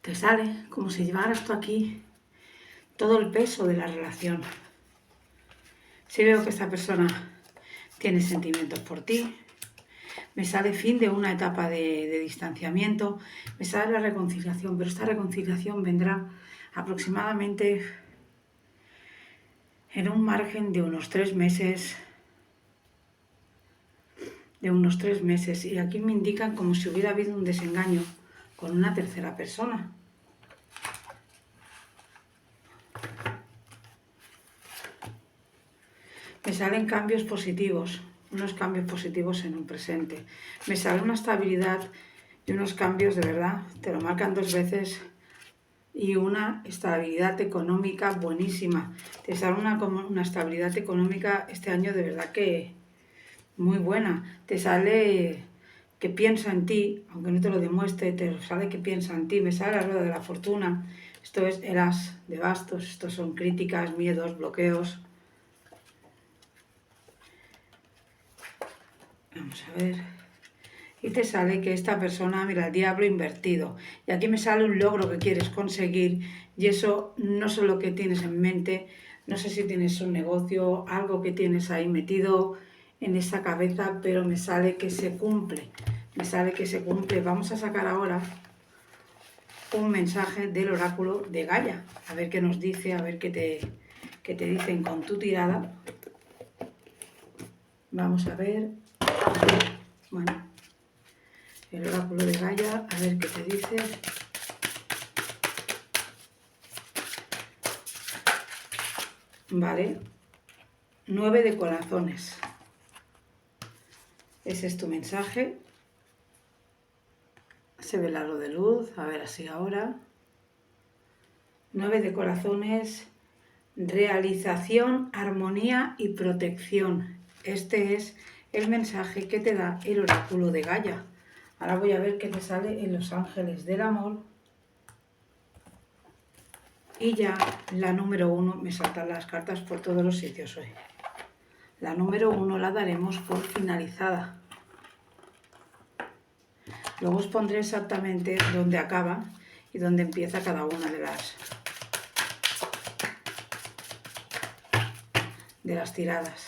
Te sale como si llevaras tú aquí todo el peso de la relación. Si veo que esta persona tiene sentimientos por ti, me sale fin de una etapa de distanciamiento, me sale la reconciliación, pero esta reconciliación vendrá aproximadamente en un margen de unos 3 meses. Y aquí me indican como si hubiera habido un desengaño con una tercera persona. Me salen cambios positivos, unos cambios positivos en un presente. Me sale una estabilidad y unos cambios de verdad, te lo marcan 2 veces, y una estabilidad económica buenísima. Te sale una estabilidad económica este año de verdad que muy buena. Te sale que piensa en ti, aunque no te lo demuestre, te sale que piensa en ti. Me sale la rueda de la fortuna. Esto es el as de bastos. Estos son críticas, miedos, bloqueos. Vamos a ver. Y te sale que esta persona, mira, el diablo invertido. Y aquí me sale un logro que quieres conseguir. Y eso no es lo que tienes en mente. No sé si tienes un negocio, algo que tienes ahí metido en esa cabeza, pero me sale que se cumple. Me sale que se cumple. Vamos a sacar ahora un mensaje del oráculo de Gaia. A ver qué nos dice, a ver qué te dicen con tu tirada. Vamos a ver. Bueno, el oráculo de Gaia, a ver qué te dice. Vale. 9 de corazones. Ese es tu mensaje. Se ve el halo de luz, a ver así ahora. 9 de corazones, realización, armonía y protección. Este es el mensaje que te da el oráculo de Gaia. Ahora voy a ver qué te sale en los ángeles del amor. Y ya la número 1, me saltan las cartas por todos los sitios hoy. La número 1 la daremos por finalizada. Luego os pondré exactamente dónde acaba y dónde empieza cada una de las tiradas.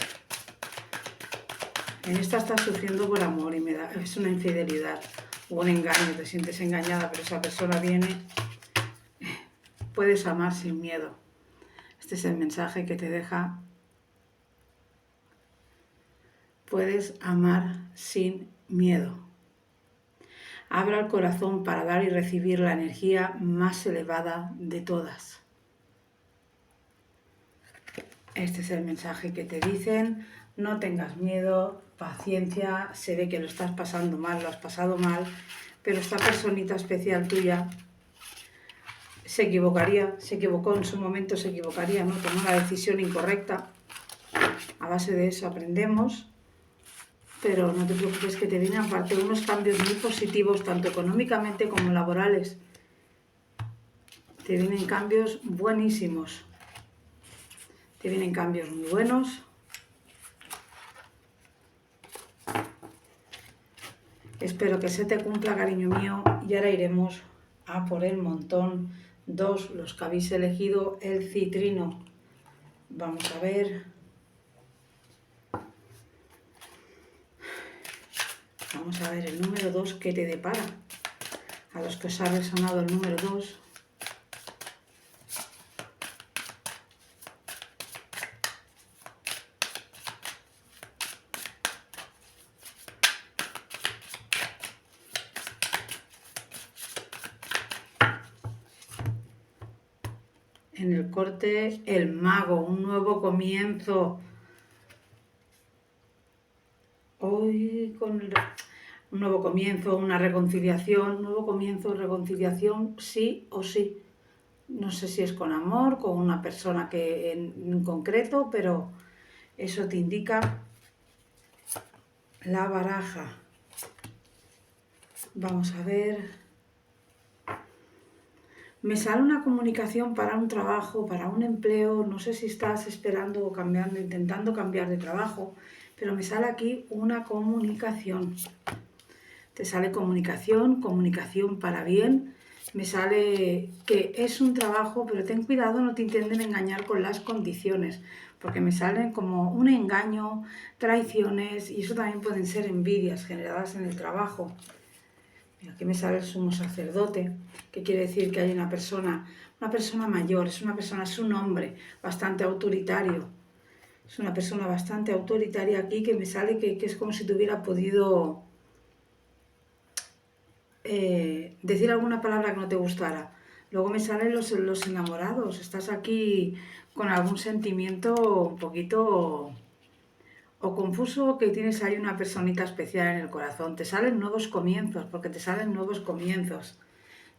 En esta estás sufriendo por amor y es una infidelidad o un engaño, te sientes engañada, pero esa persona viene. Puedes amar sin miedo. Este es el mensaje que te deja. Puedes amar sin miedo. Abra el corazón para dar y recibir la energía más elevada de todas. Este es el mensaje que te dicen. No tengas miedo, paciencia. Se ve que lo estás pasando mal, lo has pasado mal, pero esta personita especial tuya se equivocó en su momento, se equivocaría, ¿no? Tomó la decisión incorrecta. A base de eso aprendemos. Pero no te preocupes que te vienen aparte unos cambios muy positivos, tanto económicamente como laborales. Te vienen cambios buenísimos. Te vienen cambios muy buenos. Espero que se te cumpla, cariño mío. Y ahora iremos a por el montón 2, los que habéis elegido el citrino. Vamos a ver. Vamos a ver el número 2 que te depara. A los que os ha resonado el número 2. En el corte, el mago, un nuevo comienzo. Hoy con un nuevo comienzo, una reconciliación, nuevo comienzo, reconciliación, sí o sí. No sé si es con amor, con una persona que en concreto, pero eso te indica la baraja. Vamos a ver. Me sale una comunicación para un trabajo, para un empleo. No sé si estás esperando o cambiando, intentando cambiar de trabajo, pero me sale aquí una comunicación. Te sale comunicación, comunicación para bien. me sale que es un trabajo, pero ten cuidado, no te intenten engañar con las condiciones, porque me salen como un engaño, traiciones, y eso también pueden ser envidias generadas en el trabajo. Mira, aquí me sale el sumo sacerdote, que quiere decir que hay una persona mayor, es un hombre bastante autoritario. Es una persona bastante autoritaria aquí, que me sale que es como si te hubiera podido decir alguna palabra que no te gustara. Luego me salen los enamorados. Estás aquí con algún sentimiento un poquito o confuso, que tienes ahí una personita especial en el corazón. Te salen nuevos comienzos, porque te salen nuevos comienzos.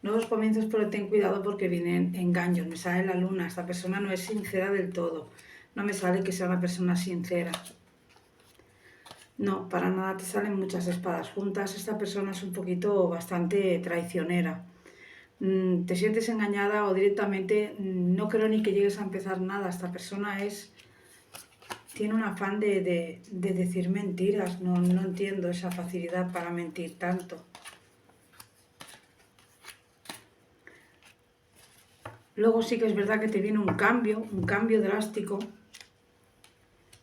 Nuevos comienzos, pero ten cuidado porque vienen engaños. Me sale la luna. Esta persona no es sincera del todo. No me sale que sea una persona sincera. No, para nada, te salen muchas espadas juntas. Esta persona es un poquito bastante traicionera. Te sientes engañada o directamente no creo ni que llegues a empezar nada. Esta persona tiene un afán de decir mentiras. No entiendo esa facilidad para mentir tanto. Luego sí que es verdad que te viene un cambio drástico.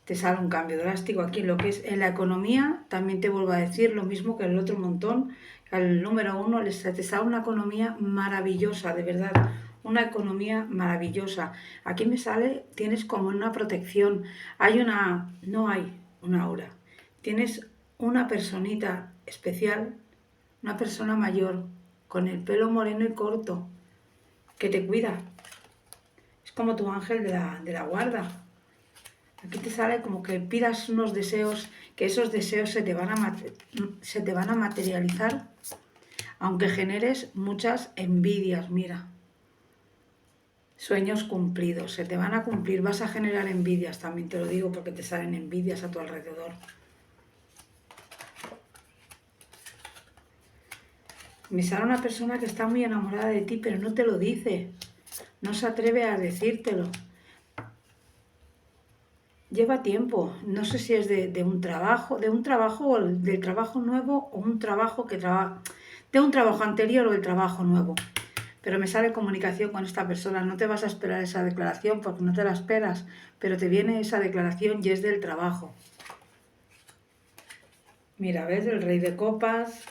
Te sale un cambio drástico aquí en lo que es en la economía. También te vuelvo a decir lo mismo que el otro montón. Al número 1 te sale una economía maravillosa, de verdad. Una economía maravillosa. Aquí me sale, tienes como una protección. No hay una aura. Tienes una personita especial, una persona mayor, con el pelo moreno y corto, que te cuida. Es como tu ángel de la guarda. Aquí te sale como que pidas unos deseos, que esos deseos se te van a materializar, aunque generes muchas envidias, mira. Sueños cumplidos, se te van a cumplir, vas a generar envidias, también te lo digo, porque te salen envidias a tu alrededor. Me sale una persona que está muy enamorada de ti, pero no te lo dice, no se atreve a decírtelo. Lleva tiempo, no sé si es de un trabajo o del trabajo nuevo, o un trabajo de un trabajo anterior o el trabajo nuevo. Pero me sale comunicación con esta persona. No te vas a esperar esa declaración porque no te la esperas, pero te viene esa declaración y es del trabajo. Mira, ¿ves? El rey de copas,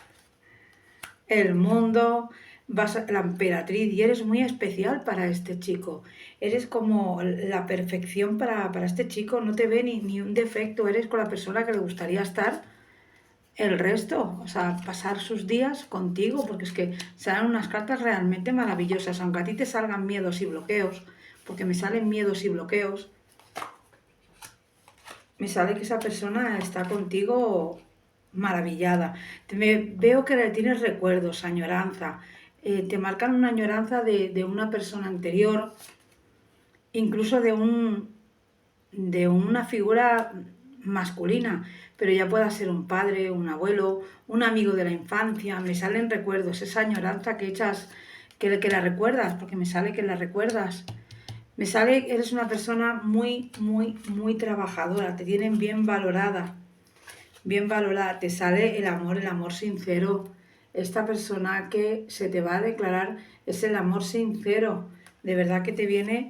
el mundo, la emperatriz, y eres muy especial para este chico. Eres como la perfección para este chico, no te ve ni un defecto, eres con la persona que le gustaría estar el resto, o sea, pasar sus días contigo, porque es que salen unas cartas realmente maravillosas, aunque a ti te salgan miedos y bloqueos, porque me salen miedos y bloqueos, me sale que esa persona está contigo maravillada. Veo que le tienes recuerdos, añoranza. Te marcan una añoranza de una persona anterior, incluso de una figura masculina, pero ya pueda ser un padre, un abuelo, un amigo de la infancia. Me salen recuerdos, esa añoranza que echas, que la recuerdas, porque me sale que la recuerdas. Me sale que eres una persona muy, muy, muy trabajadora, te tienen bien valorada, te sale el amor sincero. Esta persona que se te va a declarar es el amor sincero, de verdad que te viene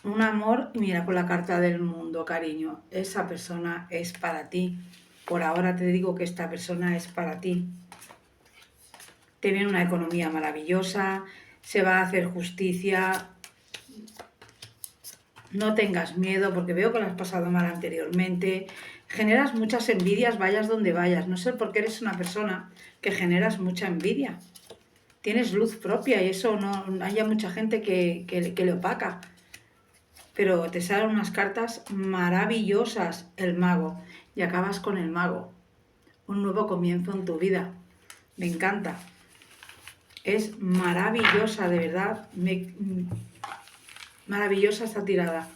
un amor. Y mira, con la carta del mundo, cariño, esa persona es para ti. Por ahora te digo que esta persona es para ti. Te viene una economía maravillosa, se va a hacer justicia. No tengas miedo, porque veo que lo has pasado mal anteriormente. Generas muchas envidias, vayas donde vayas. No sé por qué eres una persona que generas mucha envidia. Tienes luz propia y eso no haya mucha gente que le opaca. Pero te salen unas cartas maravillosas, el mago. Y acabas con el mago. Un nuevo comienzo en tu vida. Me encanta. Es maravillosa, de verdad. Maravillosa esta tirada.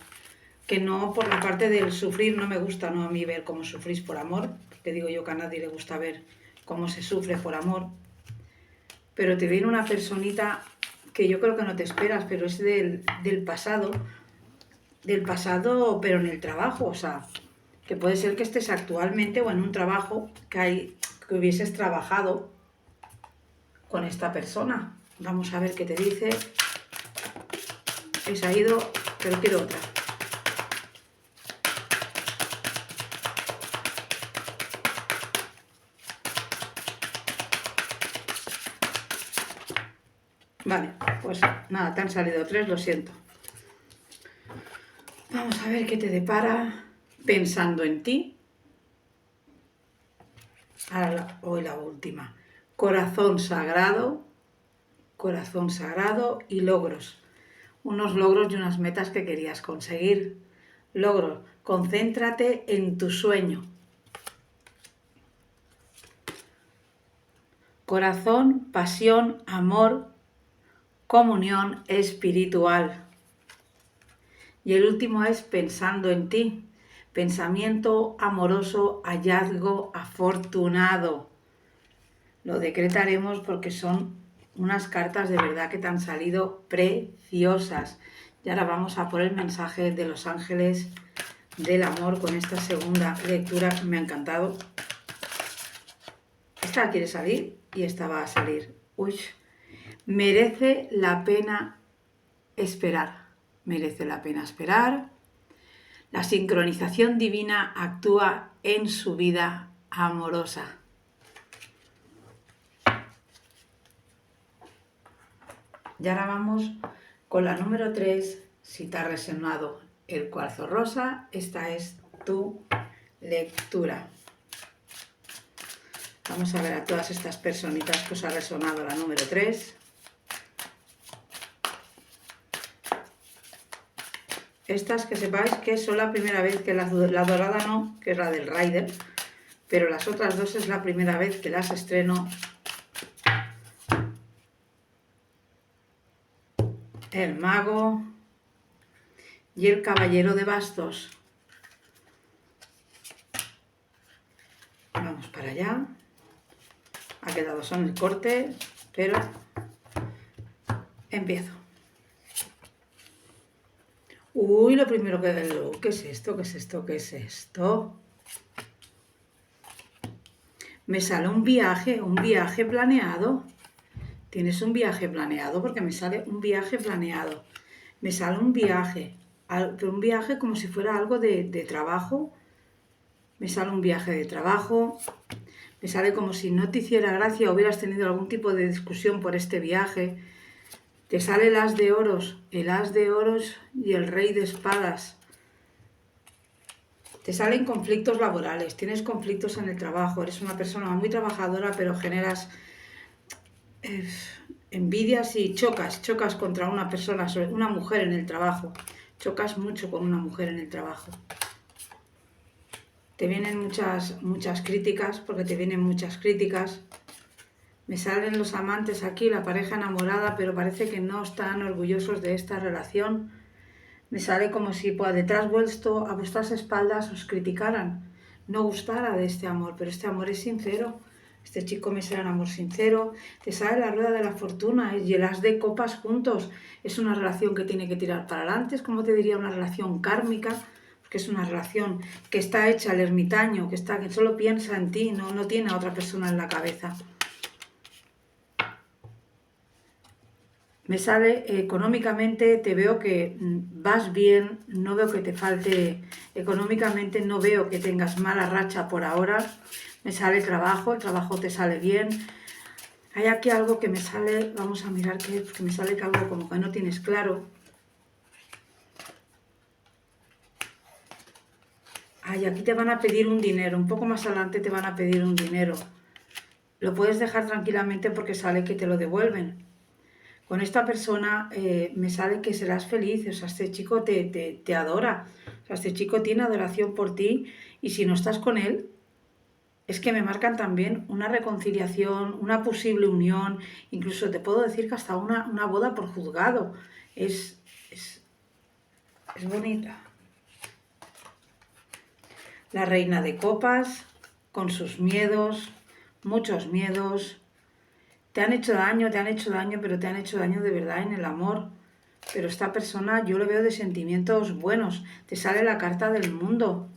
Que no, por la parte del sufrir, no me gusta, no a mí ver cómo sufrís por amor, porque digo yo que a nadie le gusta ver cómo se sufre por amor, pero te viene una personita que yo creo que no te esperas, pero es del pasado, pero en el trabajo, o sea, que puede ser que estés actualmente o en un trabajo que hubieses trabajado con esta persona. Vamos a ver qué te dice. Esa ha ido, pero quiero otra. Vale, pues nada, te han salido 3, lo siento. Vamos a ver qué te depara pensando en ti. Ahora hoy la última. Corazón sagrado y logros. Unos logros y unas metas que querías conseguir. Logros, concéntrate en tu sueño. Corazón, pasión, amor, comunión espiritual. Y el último es pensando en ti. Pensamiento amoroso, hallazgo afortunado. Lo decretaremos porque son unas cartas de verdad que te han salido preciosas. Y ahora vamos a por el mensaje de los ángeles del amor con esta segunda lectura que me ha encantado. Esta quiere salir y esta va a salir. Uy, merece la pena esperar. Merece la pena esperar. La sincronización divina actúa en su vida amorosa. Y ahora vamos con la número 3. Si te ha resonado el cuarzo rosa, esta es tu lectura. Vamos a ver a todas estas personitas que os ha resonado la número 3. Estas que sepáis que son la primera vez que la dorada no, que es la del Rider, pero las otras dos es la primera vez que las estreno. El mago y el caballero de bastos. Vamos para allá. Ha quedado son el corte, pero empiezo. Uy, lo primero que veo, ¿qué es esto? ¿Qué es esto? ¿Qué es esto? Me sale un viaje planeado. ¿Tienes un viaje planeado? Porque me sale un viaje planeado. Me sale un viaje, pero un viaje como si fuera algo de trabajo. Me sale un viaje de trabajo. Me sale como si no te hiciera gracia o hubieras tenido algún tipo de discusión por este viaje. Te sale el as de oros y el rey de espadas. Te salen conflictos laborales, tienes conflictos en el trabajo, eres una persona muy trabajadora, pero generas envidias y chocas contra una persona, una mujer en el trabajo. Chocas mucho con una mujer en el trabajo. Te vienen muchas críticas, porque te vienen muchas críticas. Me salen los amantes aquí, la pareja enamorada, pero parece que no están orgullosos de esta relación. Me sale como si por detrás vuelto a vuestras espaldas os criticaran, no gustara de este amor, pero este amor es sincero. Este chico me sale un amor sincero. Te sale la rueda de la fortuna y el as de copas juntos. Es una relación que tiene que tirar para adelante, es como te diría una relación kármica, porque es una relación que está hecha al ermitaño, que solo piensa en ti, no tiene a otra persona en la cabeza. Me sale económicamente, te veo que vas bien, no veo que te falte económicamente, no veo que tengas mala racha por ahora. Me sale el trabajo te sale bien. Hay aquí algo que me sale, vamos a mirar qué es, que me sale que algo como que no tienes claro. Ay, aquí te van a pedir un dinero, un poco más adelante te van a pedir un dinero. Lo puedes dejar tranquilamente porque sale que te lo devuelven. Con esta persona me sale que serás feliz, o sea, este chico te adora, o sea, este chico tiene adoración por ti y si no estás con él, es que me marcan también una reconciliación, una posible unión, incluso te puedo decir que hasta una boda por juzgado. Es bonita. La reina de copas, con sus miedos, muchos miedos. Te han hecho daño, pero te han hecho daño de verdad en el amor. Pero esta persona yo lo veo de sentimientos buenos. Te sale la carta del mundo.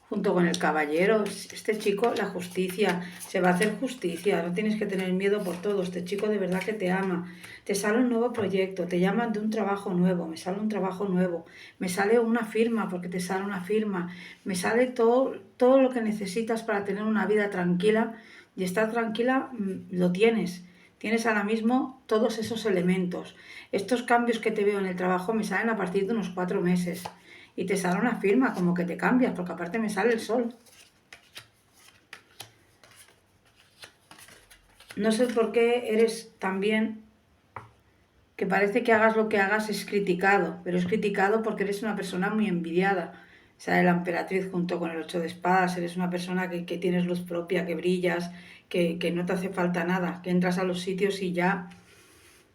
junto con el caballero. Este chico, la justicia, se va a hacer justicia, no tienes que tener miedo por todo. Este chico de verdad que te ama. Te sale un nuevo proyecto, te llaman de un trabajo nuevo, me sale un trabajo nuevo, me sale una firma porque te sale una firma, me sale todo lo que necesitas para tener una vida tranquila, y estar tranquila lo tienes. Tienes ahora mismo todos esos elementos. Estos cambios que te veo en el trabajo me salen a partir de unos 4 meses. Y te sale una firma, como que te cambias, porque aparte me sale el sol. No sé por qué eres también, que parece que hagas lo que hagas es criticado, pero es criticado porque eres una persona muy envidiada. Sale la emperatriz junto con el 8 de espadas, eres una persona que tienes luz propia, que brillas, que no te hace falta nada, que entras a los sitios y ya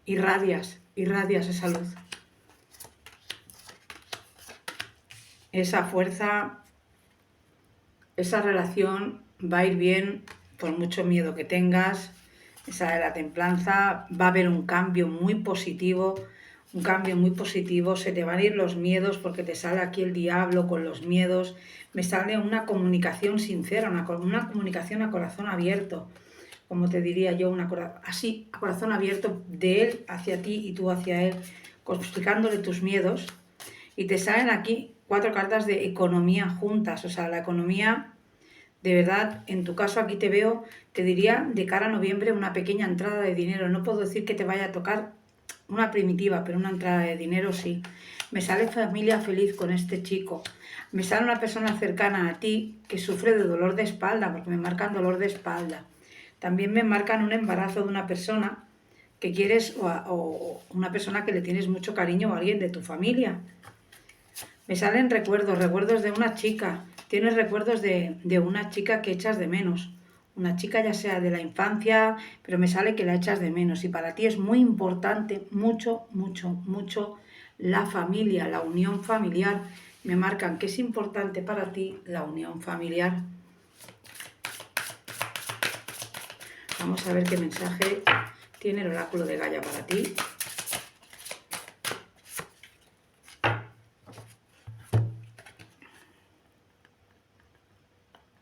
irradias esa luz. Esa fuerza, esa relación va a ir bien por mucho miedo que tengas. Esa de la templanza, va a haber un cambio muy positivo, se te van a ir los miedos porque te sale aquí el diablo con los miedos, me sale una comunicación sincera, una comunicación a corazón abierto, como te diría yo, así a corazón abierto de él hacia ti y tú hacia él, explicándole tus miedos, y te salen aquí 4 cartas de economía juntas, o sea, la economía. De verdad, en tu caso aquí te veo, te diría de cara a noviembre una pequeña entrada de dinero. No puedo decir que te vaya a tocar una primitiva, pero una entrada de dinero sí. Me sale familia feliz con este chico. Me sale una persona cercana a ti que sufre de dolor de espalda, porque me marcan dolor de espalda. También me marcan un embarazo de una persona que quieres o una persona que le tienes mucho cariño o alguien de tu familia. Me salen recuerdos de una chica. Tienes recuerdos de una chica que echas de menos. Una chica ya sea de la infancia, pero me sale que la echas de menos. Y para ti es muy importante, mucho, mucho, mucho, la familia, la unión familiar. Me marcan que es importante para ti la unión familiar. Vamos a ver qué mensaje tiene el oráculo de Gaia para ti.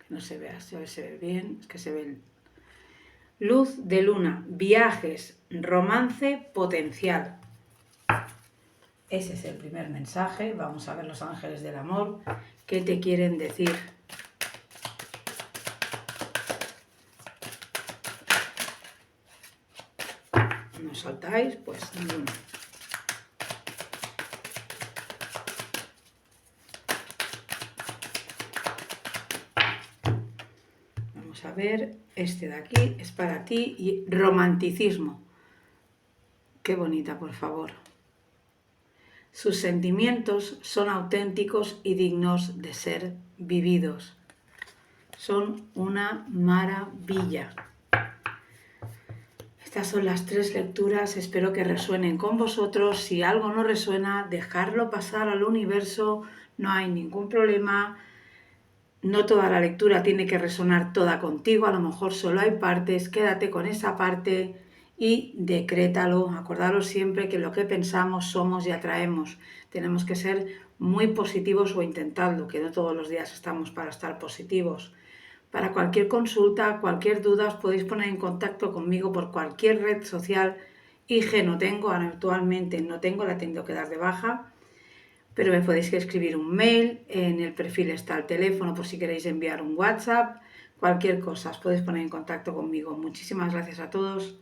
No se vea, se ve bien, es que se ve luz de luna, viajes, romance potencial. Ese es el primer mensaje. Vamos a ver los ángeles del amor, ¿qué te quieren decir? ¿No saltáis? Pues ninguno. Vamos a ver, este de aquí es para ti y romanticismo. Qué bonita, por favor. Sus sentimientos son auténticos y dignos de ser vividos. Son una maravilla. Estas son las 3 lecturas, espero que resuenen con vosotros. Si algo no resuena, dejarlo pasar al universo, no hay ningún problema. No toda la lectura tiene que resonar toda contigo, a lo mejor solo hay partes, quédate con esa parte y decrétalo. Acordaros siempre que lo que pensamos somos y atraemos. Tenemos que ser muy positivos o intentarlo, que no todos los días estamos para estar positivos. Para cualquier consulta, cualquier duda, os podéis poner en contacto conmigo por cualquier red social. IG no tengo, actualmente no tengo, la tengo que dar de baja. Pero me podéis escribir un mail, en el perfil está el teléfono por si queréis enviar un WhatsApp, cualquier cosa, os podéis poner en contacto conmigo. Muchísimas gracias a todos.